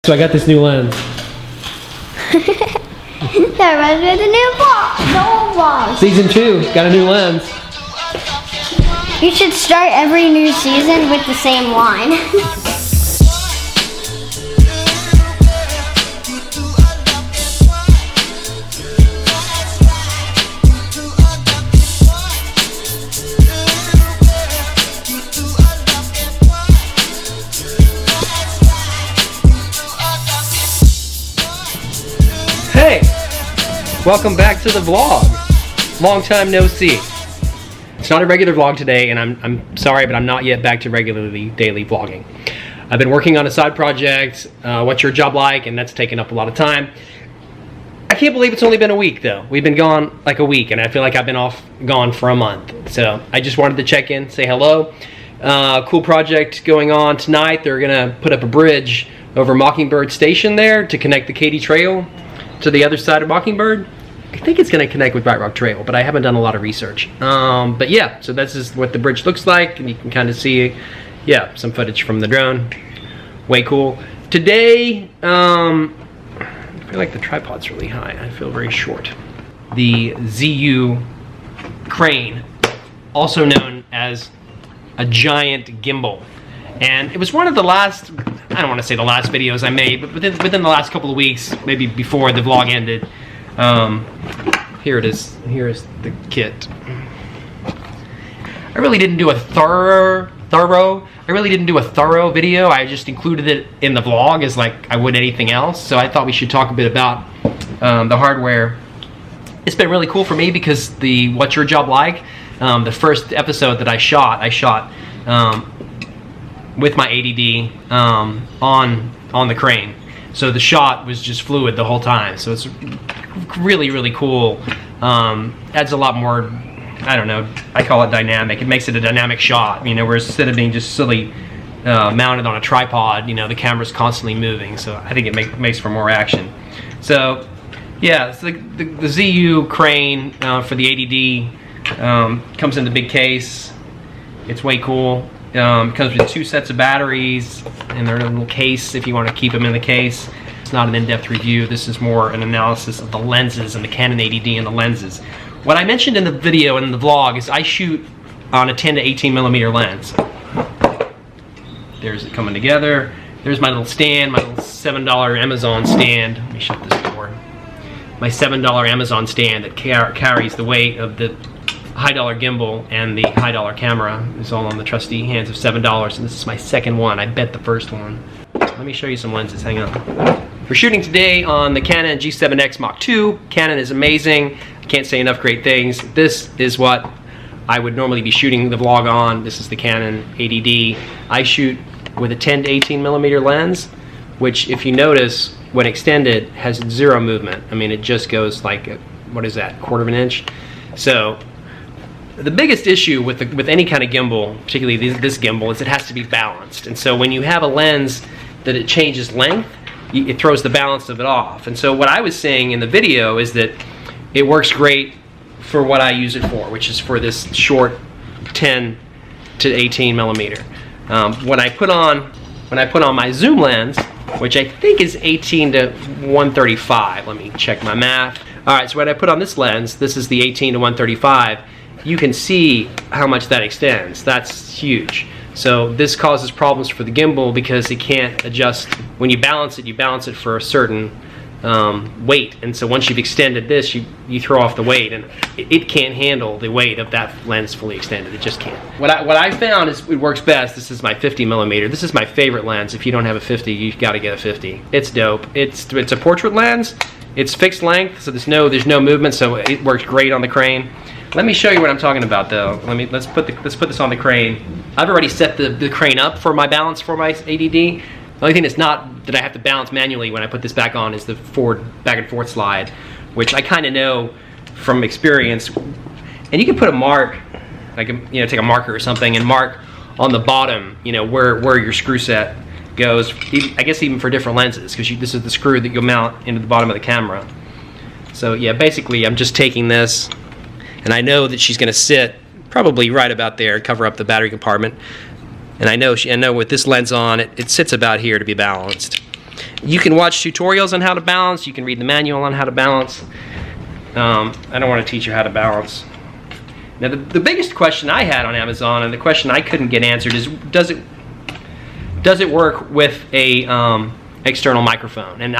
So I got this new lens. That reminds me of the new vlog. The old vlog. Season 2, got a new lens. You should start every new season with the same line. Hey! Welcome back to the vlog. Long time no see. It's not a regular vlog today, and I'm sorry, but I'm not yet back to regularly daily vlogging. I've been working on a side project, What's Your Job Like, and that's taken up a lot of time. I can't believe it's only been a week though. We've been gone like a week, and I feel like I've been gone for a month. So I just wanted to check in, say hello. Cool project going on tonight. They're gonna put up a bridge over Mockingbird Station there to connect the Katy Trail to the other side of Mockingbird. I think it's going to connect with Bright Rock Trail, but I haven't done a lot of research. But yeah, so this is what the bridge looks like, and you can kind of see, yeah, some footage from the drone. Way cool. Today, I feel like the tripod's really high. I feel very short. The Zhiyun Crane, also known as a giant gimbal. And it was one of the last, I don't want to say the last videos I made, but within the last couple of weeks, maybe before the vlog ended. Here it is. Here is the kit. I really didn't do a thorough video. I just included it in the vlog as like I would anything else. So I thought we should talk a bit about the hardware. It's been really cool for me because the What's Your Job Like, the first episode that I shot with my ADD on the crane. So the shot was just fluid the whole time. So it's really, really cool. Adds a lot more, I don't know, I call it dynamic. It makes it a dynamic shot, you know, whereas instead of being just silly mounted on a tripod, you know, the camera's constantly moving. So I think it makes for more action. So yeah, it's the Zhiyun Crane for the ADD comes in the big case. It's way cool. It comes with 2 sets of batteries in their little case if you want to keep them in the case. It's not an in-depth review. This is more an analysis of the lenses and the Canon ADD and the lenses. What I mentioned in the video and in the vlog is I shoot on a 10 to 18 millimeter lens. There's it coming together. There's my little stand, my little $7 Amazon stand. Let me shut this door. My $7 Amazon stand that carries the weight of the high-dollar gimbal and the high-dollar camera. Is all on the trusty hands of $7, and this is my second one. I bet the first one. Let me show you some lenses. Hang on. We're shooting today on the Canon G7X Mark II. Canon is amazing. I can't say enough great things. This is what I would normally be shooting the vlog on. This is the Canon ADD. I shoot with a 10 to 18 millimeter lens, which, if you notice, when extended, has 0 movement. I mean, it just goes like, what is that, 1/4 of an inch? So the biggest issue with any kind of gimbal, particularly this gimbal, is it has to be balanced. And so when you have a lens that it changes length, it throws the balance of it off. And so what I was saying in the video is that it works great for what I use it for, which is for this short 10 to 18 millimeter. When I put on my zoom lens, which I think is 18 to 135, let me check my math. All right, so when I put on this lens, this is the 18 to 135. You can see how much that extends. That's huge. So this causes problems for the gimbal because it can't adjust. When you balance it for a certain weight. And so once you've extended this, you throw off the weight, and it can't handle the weight of that lens fully extended. It just can't. What I found is it works best. This is my 50 millimeter. This is my favorite lens. If you don't have a 50, you've got to get a 50. It's dope. It's a portrait lens. It's fixed length, so there's no movement, so it works great on the crane. Let me show you what I'm talking about, though. Let's put this on the crane. I've already set the crane up for my balance for my ADD. The only thing that's not that I have to balance manually when I put this back on is the back and forth slide, which I kind of know from experience. And you can put a mark, like take a marker or something, and mark on the bottom, where your screw set goes. I guess even for different lenses, because this is the screw that you'll mount into the bottom of the camera. So yeah, basically I'm just taking this, and I know that she's going to sit probably right about there and cover up the battery compartment. And I know with this lens on, it sits about here to be balanced. You can watch tutorials on how to balance. You can read the manual on how to balance. I don't want to teach you how to balance. Now, the biggest question I had on Amazon, and the question I couldn't get answered, is does it work with a external microphone? And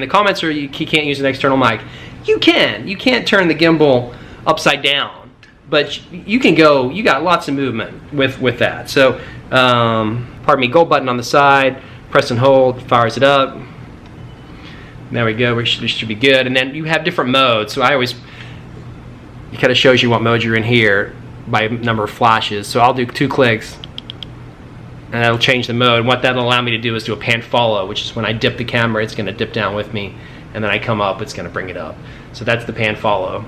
the comments are you can't use an external mic. You can. You can't turn the gimbal upside down, but you can go. You got lots of movement with that. So, pardon me. Gold button on the side. Press and hold. Fires it up. There we go. This should be good. And then you have different modes. So it kind of shows you what mode you're in here by number of flashes. So I'll do 2 clicks, and that'll change the mode. And what that'll allow me to do is do a pan follow, which is when I dip the camera, it's going to dip down with me, and then I come up, it's going to bring it up. So that's the pan follow.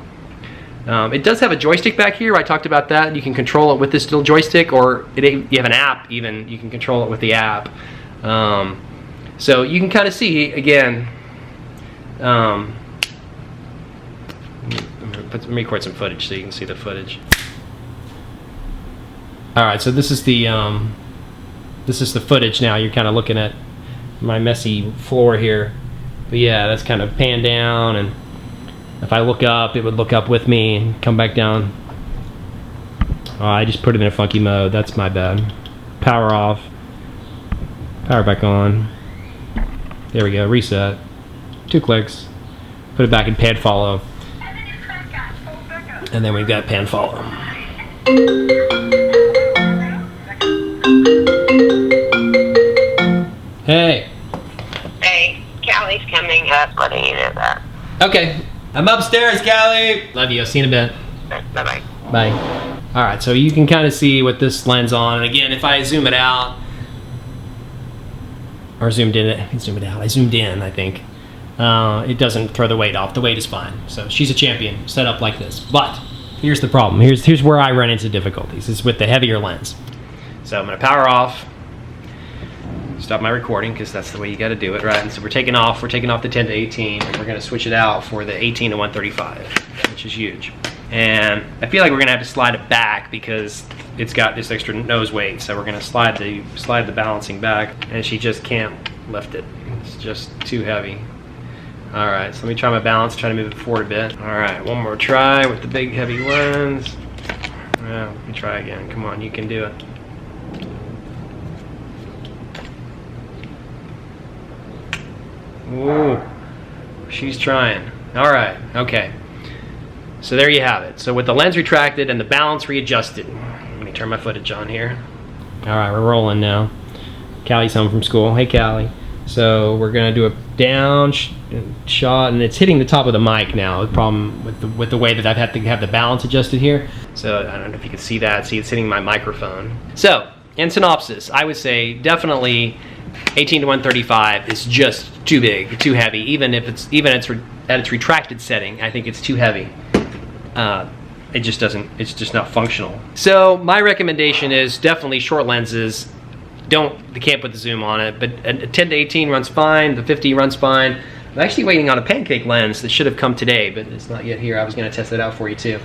It does have a joystick back here. I talked about that. You can control it with this little joystick, or you have an app even. You can control it with the app. So you can kind of see, again, let me record some footage so you can see the footage. Alright, so this is the footage now. You're kind of looking at my messy floor here. But yeah, that's kind of panned down, and if I look up, it would look up with me and come back down. Oh, I just put it in a funky mode. That's my bad. Power off. Power back on. There we go. Reset. 2 clicks. Put it back in pan follow. And then we've got pan follow. Hey. Hey, Callie's coming up. Letting you know that. Okay. I'm upstairs, Callie. Love you. I'll see you in a bit. Bye-bye. Bye. Alright, so you can kind of see with this lens on. And again, if I zoom it out, or zoomed in, I zoomed in, I think. It doesn't throw the weight off. The weight is fine. So she's a champion set up like this. But here's the problem. Here's where I run into difficulties. Is with the heavier lens. So I'm going to power off. Stop my recording because that's the way you got to do it, right? And so we're taking off the 10 to 18, and we're going to switch it out for the 18 to 135, which is huge. And I feel like we're going to have to slide it back because it's got this extra nose weight. So we're going to slide the balancing back, and she just can't lift it. It's just too heavy. All right, so let me try my balance, try to move it forward a bit. All right, one more try with the big heavy lens. Yeah, let me try again. Come on, you can do it. Ooh, she's trying. All right, okay. So there you have it. So with the lens retracted and the balance readjusted. Let me turn my footage on here. All right, we're rolling now. Callie's home from school. Hey, Callie. So we're gonna do a down shot, and it's hitting the top of the mic now. The problem with the way that I've had to have the balance adjusted here. So I don't know if you can see that. See, it's hitting my microphone. So in synopsis, I would say definitely 18 to 135 is just too big, too heavy. Even at its retracted setting, I think it's too heavy. It just doesn't. It's just not functional. So my recommendation is definitely short lenses. They can't put the zoom on it, but a 10 to 18 runs fine. The 50 runs fine. I'm actually waiting on a pancake lens that should have come today, but it's not yet here. I was going to test it out for you too.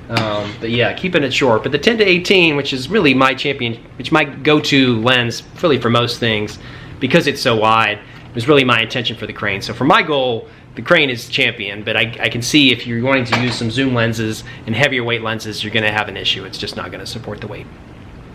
But yeah, keeping it short. But the 10 to 18, which is really my go-to lens, really for most things, because it's so wide, was really my intention for the Crane. So for my goal, the Crane is champion, but I can see if you're wanting to use some zoom lenses and heavier weight lenses, you're going to have an issue. It's just not going to support the weight.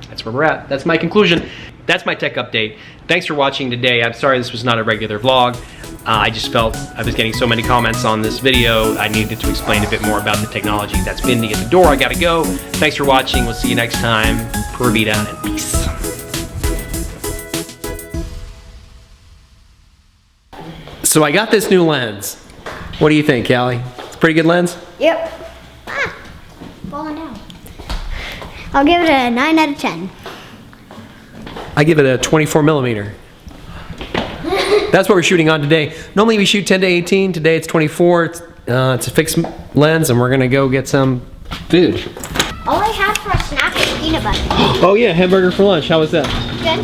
That's where we're at. That's my conclusion. That's my tech update. Thanks for watching today. I'm sorry this was not a regular vlog. I just felt I was getting so many comments on this video, I needed to explain a bit more about the technology. That's been me at the door. I gotta go. Thanks for watching. We'll see you next time. Pura vida and peace. So I got this new lens. What do you think, Callie? It's a pretty good lens? Yep. Falling down. I'll give it a 9 out of 10. I give it a 24 millimeter. That's what we're shooting on today. Normally we shoot 10 to 18. Today it's 24. It's a fixed lens, and we're gonna go get some food. All I had for a snack was peanut butter. Oh yeah, hamburger for lunch. How was that? Good.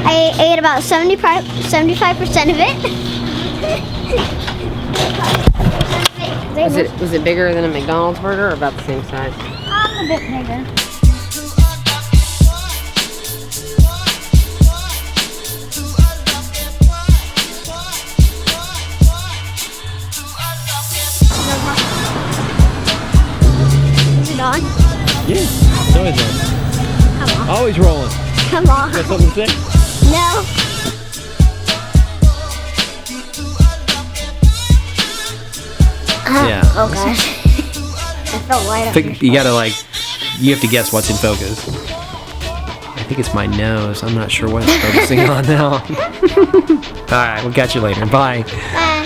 I ate about 75% of it. Was it bigger than a McDonald's burger or about the same size? A bit bigger. Yeah, it's always rolling. Come on. Always rolling. Come on. Got something to say? No. Yeah. Oh gosh. I felt light up. You gotta like, you have to guess what's in focus. I think it's my nose. I'm not sure what it's focusing on now. Alright, we'll catch you later. Bye. Bye.